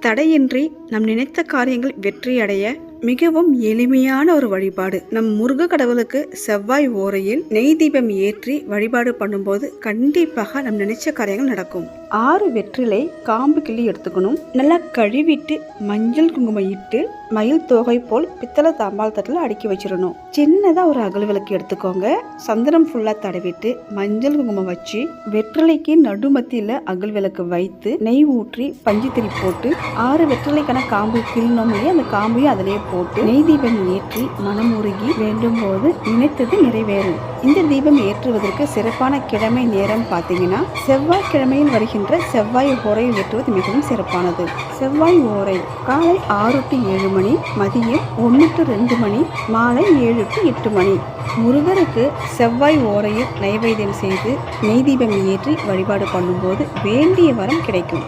தடையின்றி நம் நினைத்த காரியங்கள் வெற்றியடைய மிகவும் எளிமையான ஒரு வழிபாடு. நம் முருக கடவுளுக்கு செவ்வாய் ஓரையில் நெய் தீபம் ஏற்றி வழிபாடு பண்ணும்போது கண்டிப்பாக நம் நினைச்ச காரியங்கள் நடக்கும். 6 வெற்றிலை காம்பு கிள்ளி எடுத்துக்கணும். நல்லா கழுவிட்டு மஞ்சள் குங்குமம் இட்டு மயில் தோகை போல் பித்தளை தாம்பால் தட்டில் அடுக்கி வச்சிடணும். சின்னதாக ஒரு அகல் விளக்கு எடுத்துக்கோங்க. சந்தனம் ஃபுல்லாக தடவிட்டு மஞ்சள் குங்குமம் வச்சு வெற்றிலைக்கு நடுமத்தியில் அகல் விளக்கு வைத்து நெய் ஊற்றி பஞ்சு திரி போட்டு 6 வெற்றிலைக்கான காம்பு கிள்ளணும் இல்லையா, அந்த காம்பையும் அதிலேயே போட்டு நெய் தீபம் ஏற்றி மனமுருகி வேண்டும் போது நினைத்தது நிறைவேறும். இந்த தீபம் ஏற்றுவதற்கு சிறப்பான கிழமை நேரம் பார்த்தீங்கன்னா செவ்வாய்க்கிழமையில் வருகின்ற செவ்வாய் ஓரையில் ஏற்றுவது மிகவும் சிறப்பானது. செவ்வாய் ஓரை காலை 6 to 7 மணி, மதியம் 1 to 2 மணி, மாலை 7 to 8 மணி. முருகருக்கு செவ்வாய் ஓரையில் நைவேத்தியம் செய்து நெய் தீபம் ஏற்றி வழிபாடு பண்ணும்போது வேண்டிய வரம் கிடைக்கும்.